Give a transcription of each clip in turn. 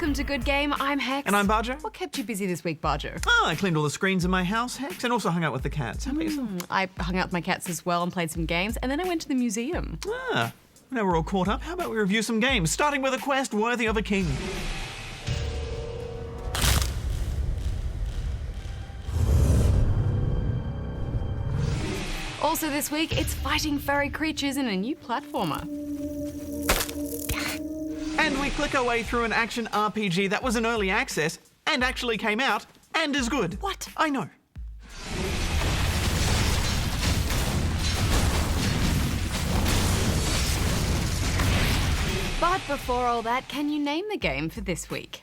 Welcome to Good Game. I'm Hex. And I'm Bajo. What kept you busy this week, Bajo? I cleaned all the screens in my house, Hex, and also hung out with the cats. How about yourself? I hung out with my cats as well and played some games, and then I went to the museum. Now we're all caught up, how about we review some games, starting with a quest worthy of a king. Also this week, it's fighting furry creatures in a new platformer. And we click our way through an action RPG that was in early access and actually came out and is good. What? I know. But before all that, can you name the game for this week?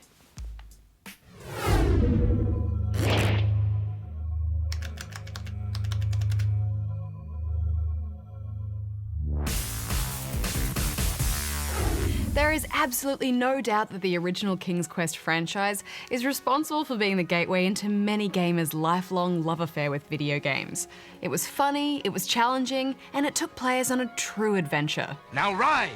There is absolutely no doubt that the original King's Quest franchise is responsible for being the gateway into many gamers' lifelong love affair with video games. It was funny, it was challenging, and it took players on a true adventure. Now ride!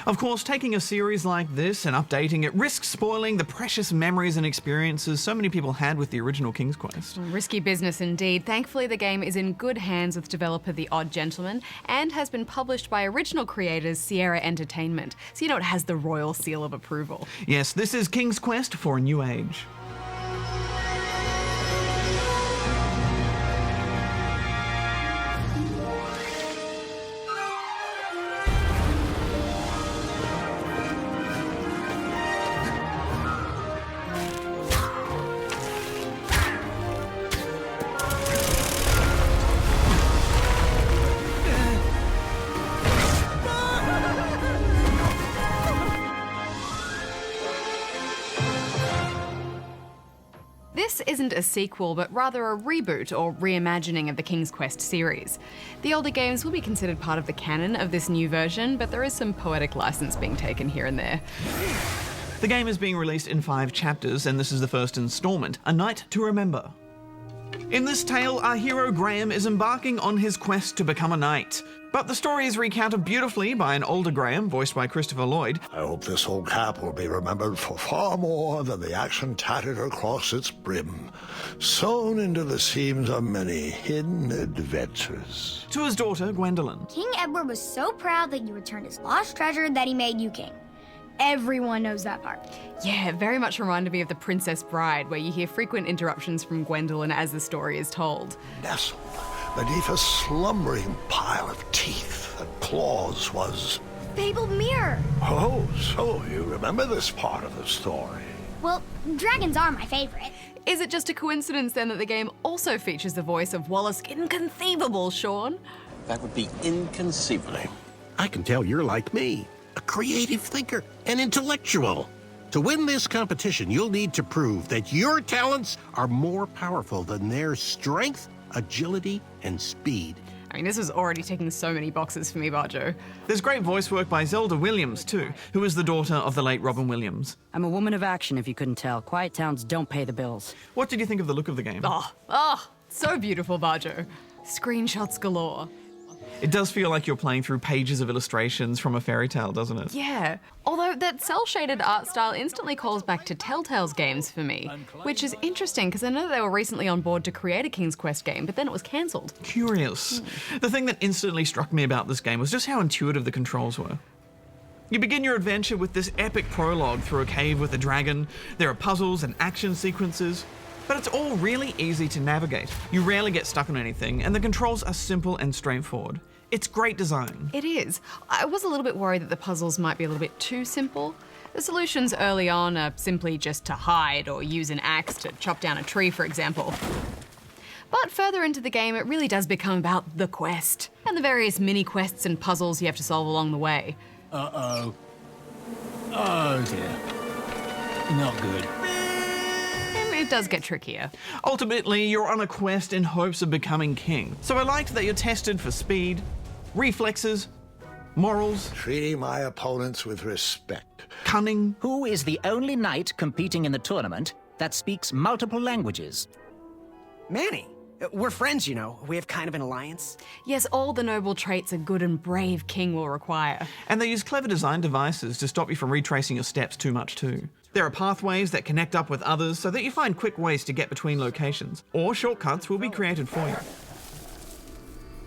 Of course, taking a series like this and updating it risks spoiling the precious memories and experiences so many people had with the original King's Quest. Risky business indeed. Thankfully, the game is in good hands with developer The Odd Gentleman and has been published by original creators Sierra Entertainment, so you know it has the royal seal of approval. Yes, this is King's Quest for a new age. This isn't a sequel, but rather a reboot or reimagining of the King's Quest series. The older games will be considered part of the canon of this new version, but there is some poetic license being taken here and there. The game is being released in 5 chapters, and this is the first installment, A Night to Remember. In this tale, our hero Graham is embarking on his quest to become a knight. But the story is recounted beautifully by an older Graham, voiced by Christopher Lloyd. I hope this old cap will be remembered for far more than the action tattered across its brim, sewn into the seams of many hidden adventures. To his daughter, Gwendolyn. King Edward was so proud that you returned his lost treasure that he made you king. Everyone knows that part. Yeah, it very much reminded me of The Princess Bride, where you hear frequent interruptions from Gwendolyn as the story is told. Nestled beneath a slumbering pile of teeth and claws was... Fabled mirror. Oh, so you remember this part of the story. Well, dragons are my favorite. Is it just a coincidence then that the game also features the voice of Wallace Inconceivable, Sean? That would be inconceivable. I can tell you're like me, a creative thinker, an intellectual. To win this competition, you'll need to prove that your talents are more powerful than their strength, agility, and speed. I mean, this was already ticking so many boxes for me, Bajo. There's great voice work by Zelda Williams, too, who is the daughter of the late Robin Williams. I'm a woman of action, if you couldn't tell. Quiet towns don't pay the bills. What did you think of the look of the game? So beautiful, Bajo. Screenshots galore. It does feel like you're playing through pages of illustrations from a fairy tale, doesn't it? Yeah. Although that cell-shaded art style instantly calls back to Telltale's games for me, which is interesting because I know they were recently on board to create a King's Quest game, but then it was cancelled. Curious. The thing that instantly struck me about this game was just how intuitive the controls were. You begin your adventure with this epic prologue through a cave with a dragon. There are puzzles and action sequences, but it's all really easy to navigate. You rarely get stuck on anything, and the controls are simple and straightforward. It's great design. It is. I was a little bit worried that the puzzles might be a little bit too simple. The solutions early on are simply just to hide or use an axe to chop down a tree, for example. But further into the game, it really does become about the quest and the various mini-quests and puzzles you have to solve along the way. Uh-oh. Oh, dear. Not good. And it does get trickier. Ultimately, you're on a quest in hopes of becoming king. So I liked that you're tested for speed, reflexes, morals, Treating my opponents with respect. cunning. Who is the only knight competing in the tournament that speaks multiple languages? Manny, We're friends, you know. We have kind of an alliance. Yes, all the noble traits a good and brave king will require. And they use clever design devices to stop you from retracing your steps too much too. There are pathways that connect up with others so that you find quick ways to get between locations, or shortcuts will be created for you.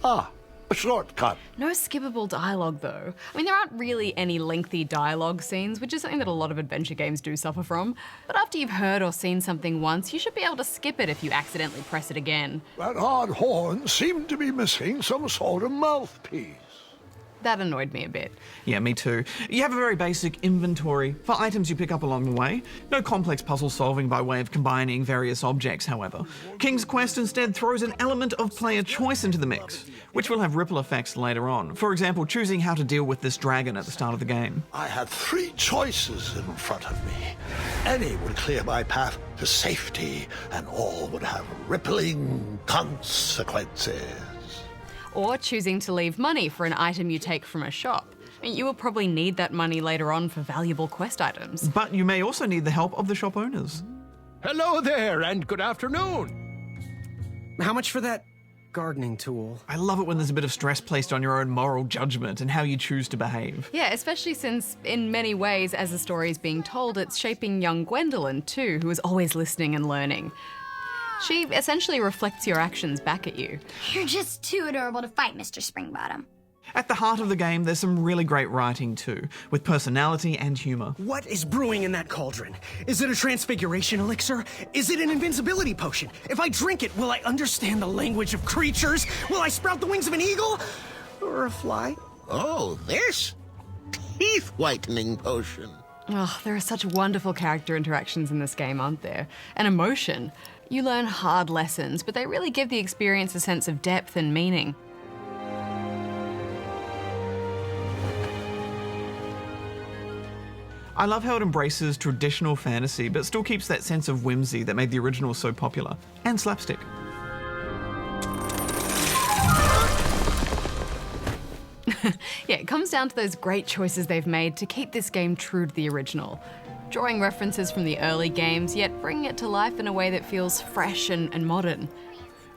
Ah, a shortcut. No skippable dialogue, though. I mean, there aren't really any lengthy dialogue scenes, which is something that a lot of adventure games do suffer from. But after you've heard or seen something once, you should be able to skip it if you accidentally press it again. That odd horn seemed to be missing some sort of mouthpiece. That annoyed me a bit. Yeah, me too. You have a very basic inventory for items you pick up along the way. No complex puzzle solving by way of combining various objects, however. King's Quest instead throws an element of player choice into the mix, which will have ripple effects later on. For example, choosing how to deal with this dragon at the start of the game. I had 3 choices in front of me. Any would clear my path to safety, and all would have rippling consequences. Or choosing to leave money for an item you take from a shop. I mean, you will probably need that money later on for valuable quest items. But you may also need the help of the shop owners. Hello there, and good afternoon. How much for that gardening tool? I love it when there's a bit of stress placed on your own moral judgment and how you choose to behave. Yeah, especially since, in many ways, as the story is being told, it's shaping young Gwendolyn too, who is always listening and learning. She essentially reflects your actions back at you. You're just too adorable to fight, Mr. Springbottom. At the heart of the game, there's some really great writing too, with personality and humour. What is brewing in that cauldron? Is it a transfiguration elixir? Is it an invincibility potion? If I drink it, will I understand the language of creatures? Will I sprout the wings of an eagle? Or a fly? Oh, this teeth-whitening potion. Oh, there are such wonderful character interactions in this game, aren't there? And emotion. You learn hard lessons, but they really give the experience a sense of depth and meaning. I love how it embraces traditional fantasy, but still keeps that sense of whimsy that made the original so popular, and slapstick. Yeah, it comes down to those great choices they've made to keep this game true to the original. Drawing references from the early games, yet bringing it to life in a way that feels fresh and modern.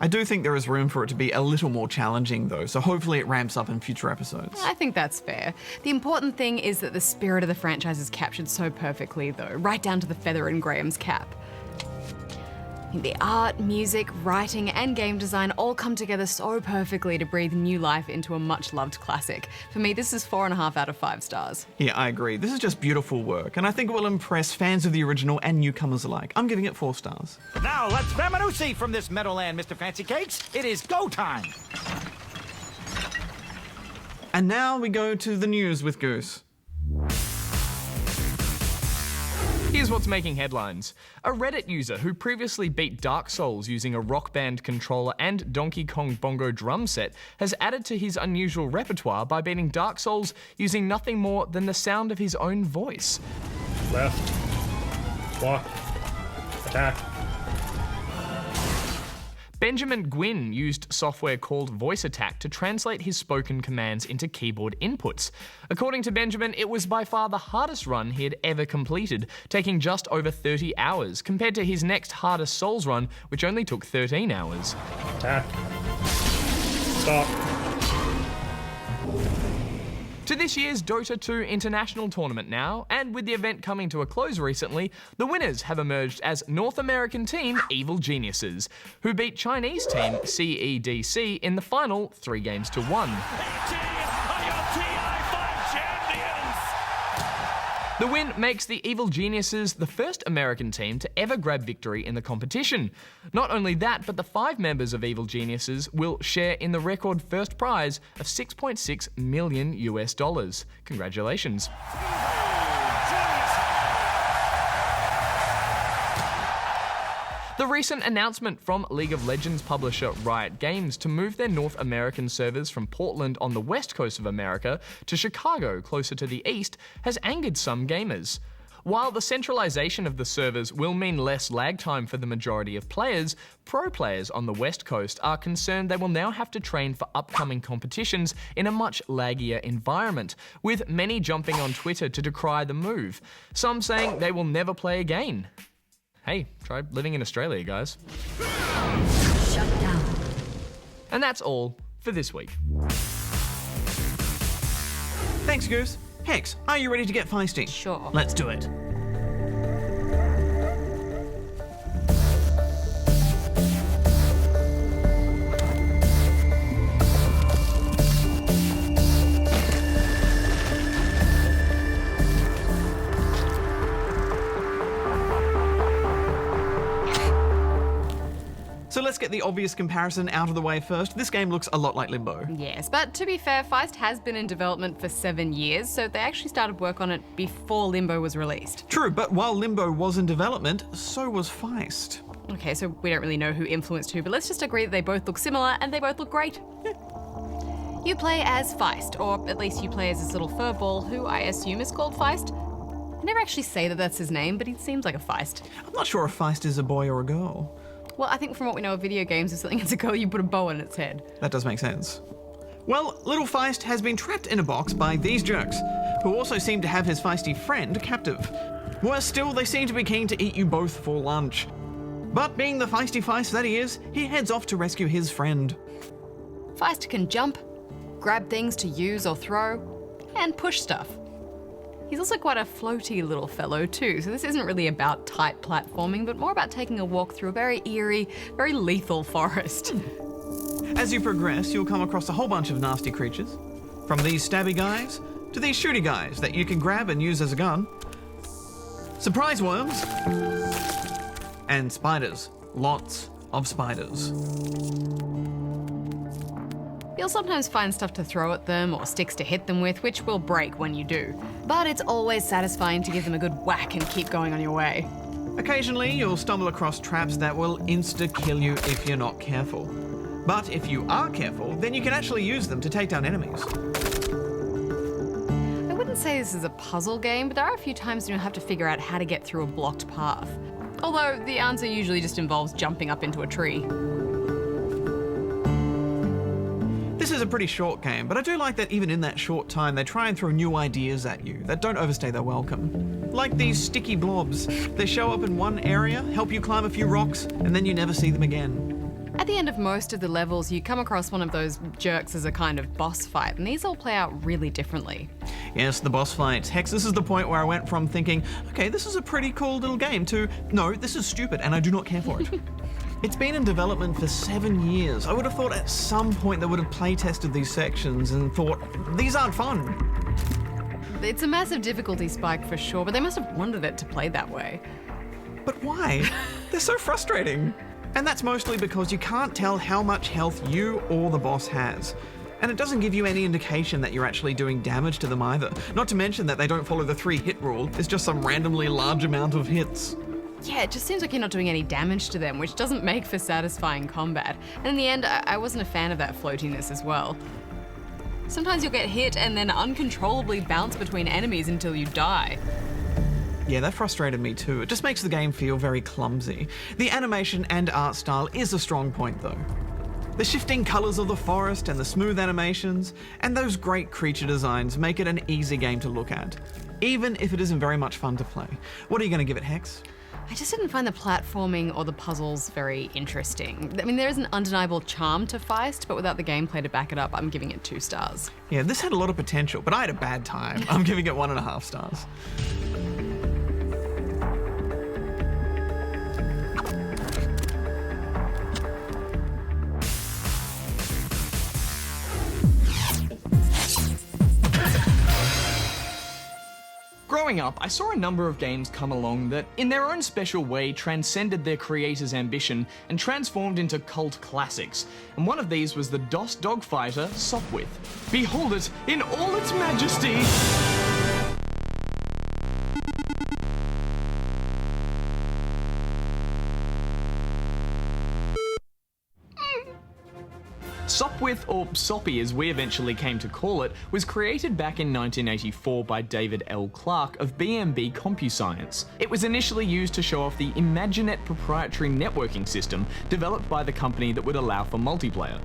I do think there is room for it to be a little more challenging though, so hopefully it ramps up in future episodes. I think that's fair. The important thing is that the spirit of the franchise is captured so perfectly though, right down to the feather in Graham's cap. The art, music, writing, and game design all come together so perfectly to breathe new life into a much-loved classic. For me, this is 4.5 out of 5 stars. Yeah, I agree. This is just beautiful work, and I think it will impress fans of the original and newcomers alike. I'm giving it 4 stars. Now let's Vamanusi from this Meadowland, Mr. Fancy Cakes. It is go time. And now we go to the news with Goose. Here's what's making headlines. A Reddit user who previously beat Dark Souls using a Rock Band controller and Donkey Kong bongo drum set has added to his unusual repertoire by beating Dark Souls using nothing more than the sound of his own voice. Left. Walk. Attack. Benjamin Gwynn used software called Voice Attack to translate his spoken commands into keyboard inputs. According to Benjamin, it was by far the hardest run he had ever completed, taking just over 30 hours, compared to his next hardest Souls run, which only took 13 hours. Attack. Stop. To this year's Dota 2 International Tournament now, and with the event coming to a close recently, the winners have emerged as North American team Evil Geniuses, who beat Chinese team CEDC in the final 3-1. The win makes the Evil Geniuses the first American team to ever grab victory in the competition. Not only that, but the 5 members of Evil Geniuses will share in the record first prize of $6.6 million. Congratulations. The recent announcement from League of Legends publisher Riot Games to move their North American servers from Portland on the west coast of America to Chicago closer to the east has angered some gamers. While the centralization of the servers will mean less lag time for the majority of players, pro players on the west coast are concerned they will now have to train for upcoming competitions in a much laggier environment, with many jumping on Twitter to decry the move, some saying they will never play again. Hey, try living in Australia, guys. Shut down. And that's all for this week. Thanks, Goose. Hex, are you ready to get feisty? Sure. Let's do it. So let's get the obvious comparison out of the way first. This game looks a lot like Limbo. Yes, but to be fair, Feist has been in development for 7 years, so they actually started work on it before Limbo was released. True, but while Limbo was in development, so was Feist. Okay, so we don't really know who influenced who, but let's just agree that they both look similar and they both look great. You play as Feist, or at least you play as this little furball who I assume is called Feist. I never actually say that that's his name, but he seems like a Feist. I'm not sure if Feist is a boy or a girl. Well, I think from what we know of video games, if something is a girl, you put a bow on its head. That does make sense. Well, little Feist has been trapped in a box by these jerks, who also seem to have his feisty friend captive. Worse still, they seem to be keen to eat you both for lunch. But being the feisty Feist that he is, he heads off to rescue his friend. Feist can jump, grab things to use or throw, and push stuff. He's also quite a floaty little fellow too, so this isn't really about tight platforming, but more about taking a walk through a very eerie, very lethal forest. As you progress, you'll come across a whole bunch of nasty creatures. From these stabby guys, to these shooty guys that you can grab and use as a gun. Surprise worms. And spiders. Lots of spiders. You'll sometimes find stuff to throw at them or sticks to hit them with, which will break when you do. But it's always satisfying to give them a good whack and keep going on your way. Occasionally, you'll stumble across traps that will insta-kill you if you're not careful. But if you are careful, then you can actually use them to take down enemies. I wouldn't say this is a puzzle game, but there are a few times when you'll have to figure out how to get through a blocked path. Although the answer usually just involves jumping up into a tree. This is a pretty short game, but I do like that even in that short time, they try and throw new ideas at you that don't overstay their welcome. Like these sticky blobs. They show up in one area, help you climb a few rocks, and then you never see them again. At the end of most of the levels, you come across one of those jerks as a kind of boss fight, and these all play out really differently. Yes, the boss fights. Hex, this is the point where I went from thinking, okay, this is a pretty cool little game, to, no, this is stupid and I do not care for it. It's been in development for 7 years. I would have thought at some point they would have play-tested these sections and thought, these aren't fun. It's a massive difficulty spike for sure, but they must have wanted it to play that way. But why? They're so frustrating. And that's mostly because you can't tell how much health you or the boss has. And it doesn't give you any indication that you're actually doing damage to them either. Not to mention that they don't follow the 3-hit rule. It's just some randomly large amount of hits. Yeah, it just seems like you're not doing any damage to them, which doesn't make for satisfying combat. And in the end, I wasn't a fan of that floatiness as well. Sometimes you'll get hit and then uncontrollably bounce between enemies until you die. Yeah, that frustrated me too. It just makes the game feel very clumsy. The animation and art style is a strong point though. The shifting colours of the forest and the smooth animations and those great creature designs make it an easy game to look at, even if it isn't very much fun to play. What are you going to give it, Hex? I just didn't find the platforming or the puzzles very interesting. I mean, there is an undeniable charm to Feist, but without the gameplay to back it up, I'm giving it 2 stars. Yeah, this had a lot of potential, but I had a bad time. I'm giving it 1.5 stars. Growing up, I saw a number of games come along that, in their own special way, transcended their creator's ambition and transformed into cult classics. And one of these was the DOS dogfighter, Sopwith. Behold it in all its majesty! Sopwith, or Soppy as we eventually came to call it, was created back in 1984 by David L. Clark of BMB CompuScience. It was initially used to show off the Imaginet proprietary networking system developed by the company that would allow for multiplayer.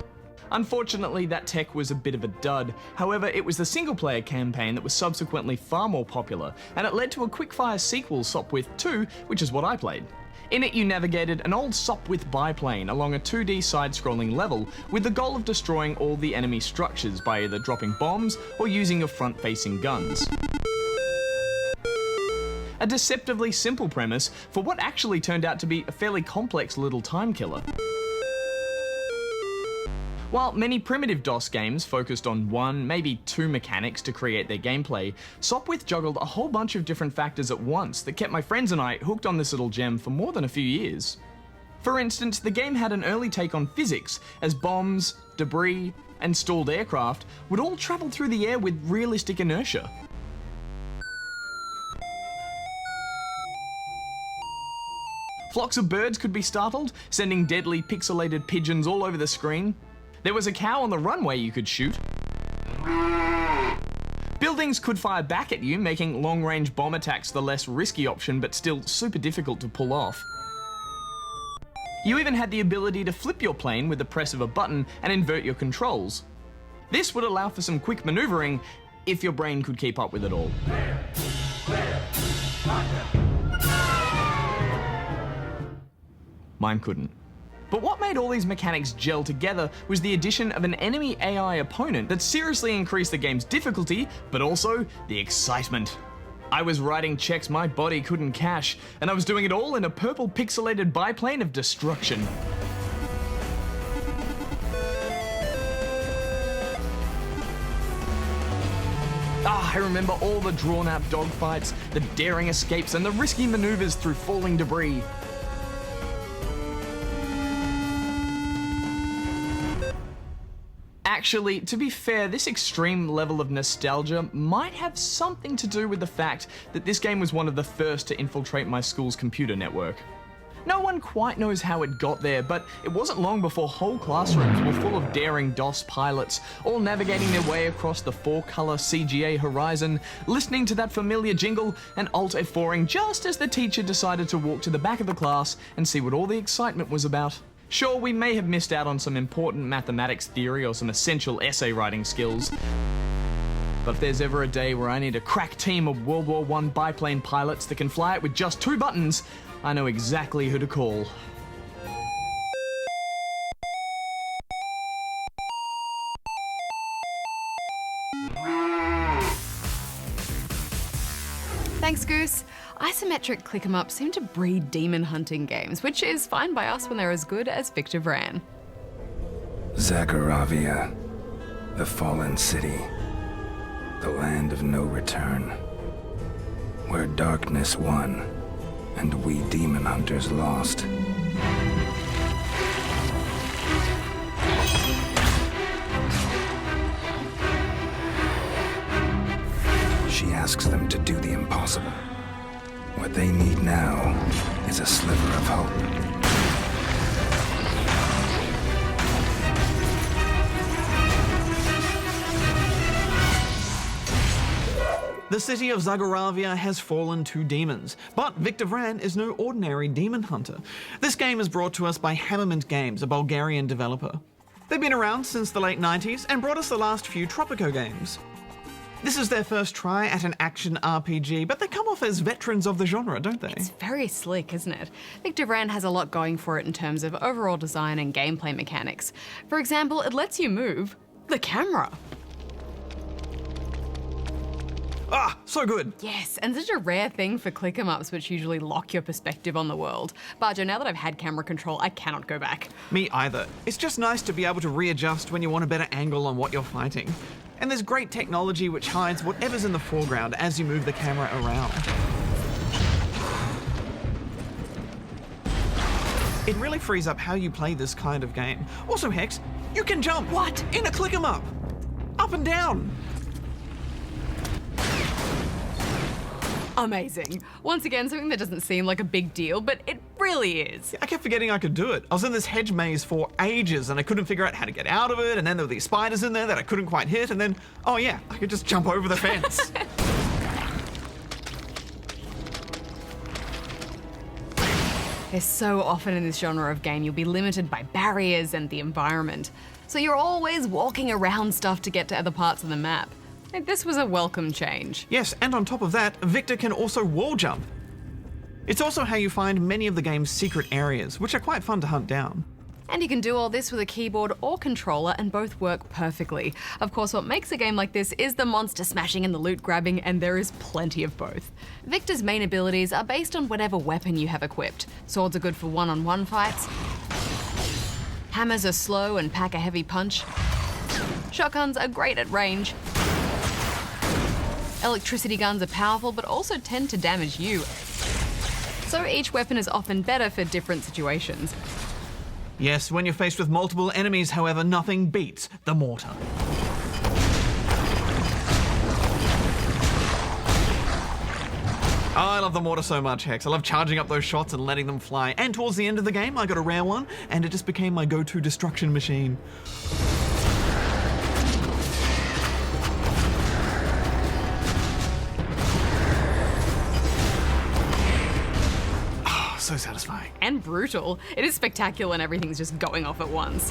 Unfortunately, that tech was a bit of a dud. However, it was the single-player campaign that was subsequently far more popular, and it led to a quick-fire sequel, Sopwith 2, which is what I played. In it, you navigated an old Sopwith biplane along a 2D side-scrolling level with the goal of destroying all the enemy structures by either dropping bombs or using your front-facing guns. A deceptively simple premise for what actually turned out to be a fairly complex little time killer. While many primitive DOS games focused on one, maybe two mechanics to create their gameplay, Sopwith juggled a whole bunch of different factors at once that kept my friends and I hooked on this little gem for more than a few years. For instance, the game had an early take on physics, as bombs, debris, and stalled aircraft would all travel through the air with realistic inertia. Flocks of birds could be startled, sending deadly pixelated pigeons all over the screen. There was a cow on the runway you could shoot. Buildings could fire back at you, making long-range bomb attacks the less risky option, but still super difficult to pull off. You even had the ability to flip your plane with the press of a button and invert your controls. This would allow for some quick maneuvering, if your brain could keep up with it all. Mine couldn't. But what made all these mechanics gel together was the addition of an enemy AI opponent that seriously increased the game's difficulty, but also the excitement. I was writing checks my body couldn't cash, and I was doing it all in a purple pixelated biplane of destruction. I remember all the drawn-out dogfights, the daring escapes, and the risky maneuvers through falling debris. Actually, to be fair, this extreme level of nostalgia might have something to do with the fact that this game was one of the first to infiltrate my school's computer network. No one quite knows how it got there, but it wasn't long before whole classrooms were full of daring DOS pilots, all navigating their way across the 4-color CGA horizon, listening to that familiar jingle and Alt F4ing just as the teacher decided to walk to the back of the class and see what all the excitement was about. Sure, we may have missed out on some important mathematics theory or some essential essay writing skills, but if there's ever a day where I need a crack team of World War I biplane pilots that can fly it with just 2 buttons, I know exactly who to call. Thanks, Goose. Isometric click-em-ups seem to breed demon hunting games, which is fine by us when they're as good as Victor Vran. Zakharavia, the fallen city, the land of no return, where darkness won and we demon hunters lost. She asks them to do the impossible. What they need now is a sliver of hope. The city of Zakharavia has fallen to demons, but Victor Vran is no ordinary demon hunter. This game is brought to us by Hammermint Games, a Bulgarian developer. They've been around since the late 90s and brought us the last few Tropico games. This is their first try at an action RPG, but they come off as veterans of the genre, don't they? It's very slick, isn't it? Victor Vran has a lot going for it in terms of overall design and gameplay mechanics. For example, it lets you move the camera. Ah, so good. Yes, and such a rare thing for click-em-ups, which usually lock your perspective on the world. Bajo, now that I've had camera control, I cannot go back. Me either. It's just nice to be able to readjust when you want a better angle on what you're fighting. And there's great technology which hides whatever's in the foreground as you move the camera around. It really frees up how you play this kind of game. Also, Hex, you can jump. What? In a click-em-up. Up and down. Amazing. Once again, something that doesn't seem like a big deal, but it really is. I kept forgetting I could do it. I was in this hedge maze for ages and I couldn't figure out how to get out of it, and then there were these spiders in there that I couldn't quite hit, and then, oh yeah, I could just jump over the fence. There's so often in this genre of game you'll be limited by barriers and the environment. So you're always walking around stuff to get to other parts of the map. This was a welcome change. Yes, and on top of that, Victor can also wall jump. It's also how you find many of the game's secret areas, which are quite fun to hunt down. And you can do all this with a keyboard or controller, and both work perfectly. Of course, what makes a game like this is the monster smashing and the loot grabbing, and there is plenty of both. Victor's main abilities are based on whatever weapon you have equipped. Swords are good for one-on-one fights. Hammers are slow and pack a heavy punch. Shotguns are great at range. Electricity guns are powerful, but also tend to damage you. So each weapon is often better for different situations. Yes, when you're faced with multiple enemies, however, nothing beats the mortar. Oh, I love the mortar so much, Hex. I love charging up those shots and letting them fly. And towards the end of the game, I got a rare one, and it just became my go-to destruction machine. So satisfying. And brutal. It is spectacular and everything's just going off at once.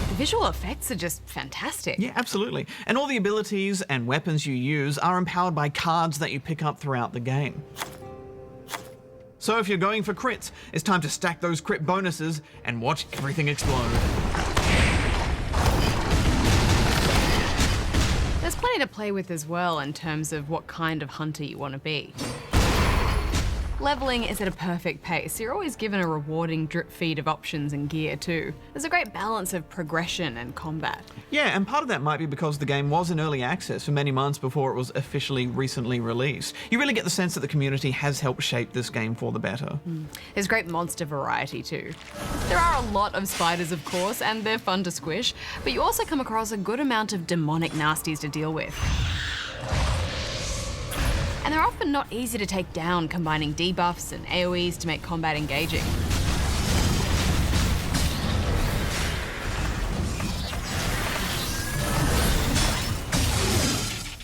The visual effects are just fantastic. Yeah, absolutely. And all the abilities and weapons you use are empowered by cards that you pick up throughout the game. So if you're going for crits, it's time to stack those crit bonuses and watch everything explode. There's plenty to play with as well in terms of what kind of hunter you want to be. Leveling is at a perfect pace. You're always given a rewarding drip feed of options and gear too. There's a great balance of progression and combat. Yeah, and part of that might be because the game was in early access for many months before it was officially recently released. You really get the sense that the community has helped shape this game for the better. There's great monster variety too. There are a lot of spiders, of course, and they're fun to squish, but you also come across a good amount of demonic nasties to deal with. And they're often not easy to take down, combining debuffs and AoEs to make combat engaging.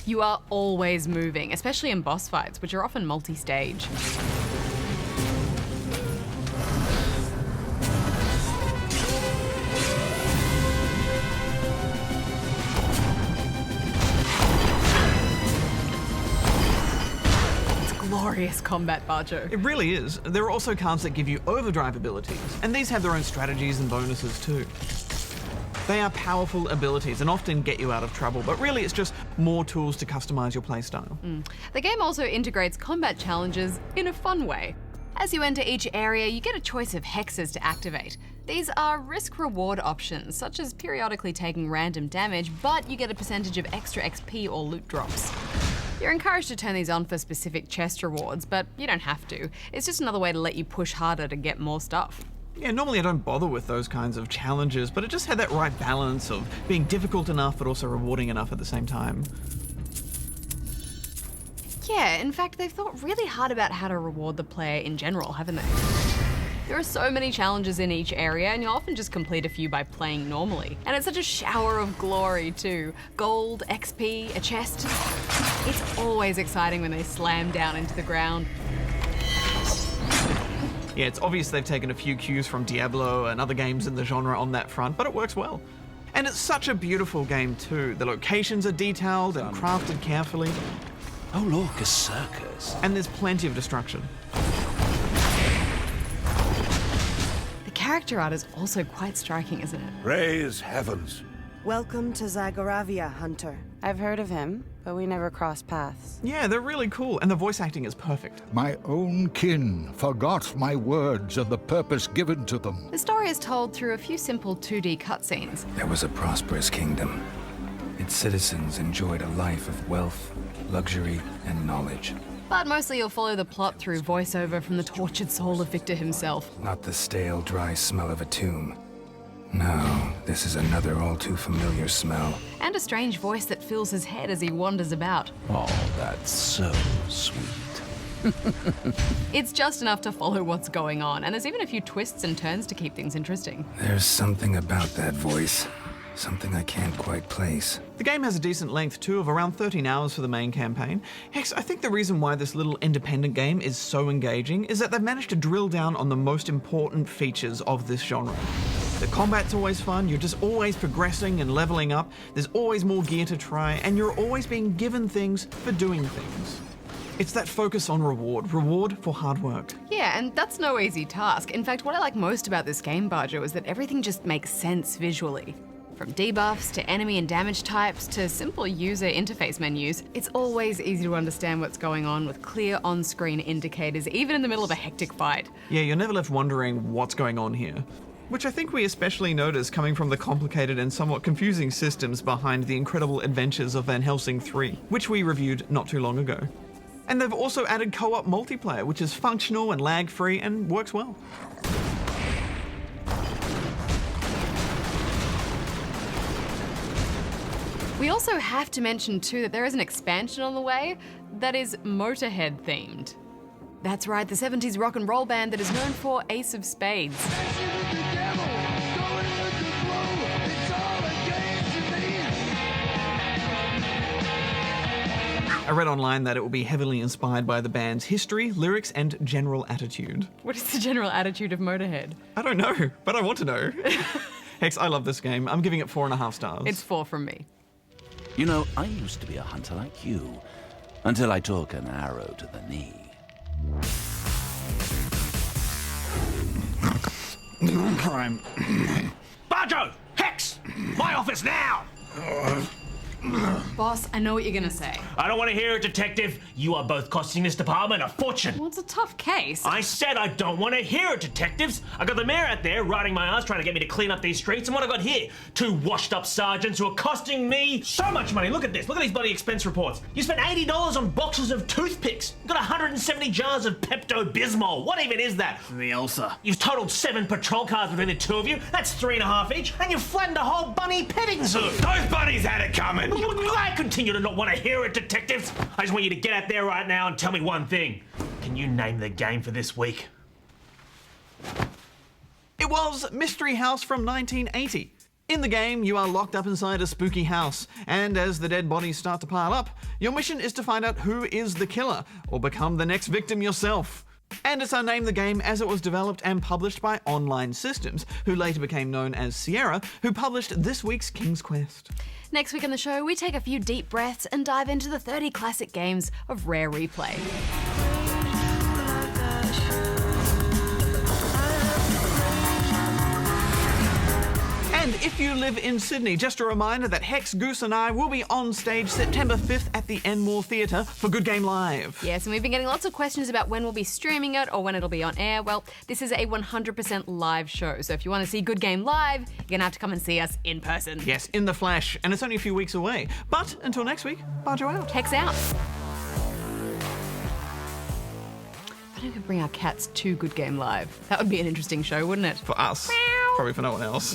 You are always moving, especially in boss fights, which are often multi-stage. Glorious combat, Bajo. It really is. There are also cards that give you overdrive abilities, and these have their own strategies and bonuses too. They are powerful abilities and often get you out of trouble, but really it's just more tools to customize your playstyle. The game also integrates combat challenges in a fun way. As you enter each area, you get a choice of hexes to activate. These are risk-reward options, such as periodically taking random damage, but you get a percentage of extra XP or loot drops. You're encouraged to turn these on for specific chest rewards, but you don't have to. It's just another way to let you push harder to get more stuff. Yeah, normally I don't bother with those kinds of challenges, but it just had that right balance of being difficult enough but also rewarding enough at the same time. Yeah, in fact, they've thought really hard about how to reward the player in general, haven't they? There are so many challenges in each area, and you'll often just complete a few by playing normally. And it's such a shower of glory too. Gold, XP, a chest. It's always exciting when they slam down into the ground. Yeah, it's obvious they've taken a few cues from Diablo and other games in the genre on that front, but it works well. And it's such a beautiful game too. The locations are detailed and crafted carefully. Oh look, a circus. And there's plenty of destruction. The character art is also quite striking, isn't it? Praise heavens. Welcome to Zagoravia, Hunter. I've heard of him, but we never crossed paths. Yeah, they're really cool, and the voice acting is perfect. My own kin forgot my words and the purpose given to them. The story is told through a few simple 2D cutscenes. There was a prosperous kingdom. Its citizens enjoyed a life of wealth, luxury, and knowledge. But mostly you'll follow the plot through voiceover from the tortured soul of Victor himself. Not the stale, dry smell of a tomb. No, this is another all too familiar smell. And a strange voice that fills his head as he wanders about. Oh, that's so sweet. It's just enough to follow what's going on, and there's even a few twists and turns to keep things interesting. There's something about that voice. Something I can't quite place. The game has a decent length too, of around 13 hours for the main campaign. Hex, I think the reason why this little independent game is so engaging is that they've managed to drill down on the most important features of this genre. The combat's always fun, you're just always progressing and leveling up, there's always more gear to try, and you're always being given things for doing things. It's that focus on reward for hard work. Yeah, and that's no easy task. In fact, what I like most about this game, Bajo, is that everything just makes sense visually. From debuffs to enemy and damage types to simple user interface menus, it's always easy to understand what's going on with clear on-screen indicators, even in the middle of a hectic fight. Yeah, you're never left wondering what's going on here. Which I think we especially notice coming from the complicated and somewhat confusing systems behind the incredible adventures of Van Helsing 3, which we reviewed not too long ago. And they've also added co-op multiplayer, which is functional and lag-free and works well. We also have to mention too that there is an expansion on the way that is Motorhead themed. That's right, the 70s rock and roll band that is known for Ace of Spades. I read online that it will be heavily inspired by the band's history, lyrics, and general attitude. What is the general attitude of Motorhead? I don't know, but I want to know. Hex, I love this game. I'm giving it 4.5 stars. It's 4 from me. You know, I used to be a hunter like you, until I took an arrow to the knee. Crime. Bajo! Hex! My office now! Boss, I know what you're gonna say. I don't want to hear it, Detective. You are both costing this department a fortune. Well, it's a tough case. I said I don't want to hear it, detectives. I got the mayor out there riding my ass trying to get me to clean up these streets, and what I got here? 2 washed-up sergeants who are costing me so much money. Look at this. Look at these bloody expense reports. You spent $80 on boxes of toothpicks. You got 170 jars of Pepto-Bismol. What even is that? The ulcer. You've totaled 7 patrol cars between the 2 of you. That's 3.5 each, and you've flattened a whole bunny petting zoo. Those bunnies had it coming. I continue to not want to hear it, detectives. I just want you to get out there right now and tell me one thing. Can you name the game for this week? It was Mystery House from 1980. In the game, you are locked up inside a spooky house, and as the dead bodies start to pile up, your mission is to find out who is the killer, or become the next victim yourself. And it's unnamed the game as it was developed and published by Online Systems, who later became known as Sierra, who published this week's King's Quest. Next week on the show, we take a few deep breaths and dive into the 30 classic games of Rare Replay. And if you live in Sydney, just a reminder that Hex, Goose and I will be on stage September 5th at the Enmore Theatre for Good Game Live. Yes, and we've been getting lots of questions about when we'll be streaming it or when it'll be on air. Well, this is a 100% live show, so if you want to see Good Game Live, you're going to have to come and see us in person. Yes, in the flesh, and it's only a few weeks away. But until next week, Bajo out. Hex out. I think we could bring our cats to Good Game Live. That would be an interesting show, wouldn't it? For us. Probably for no one else.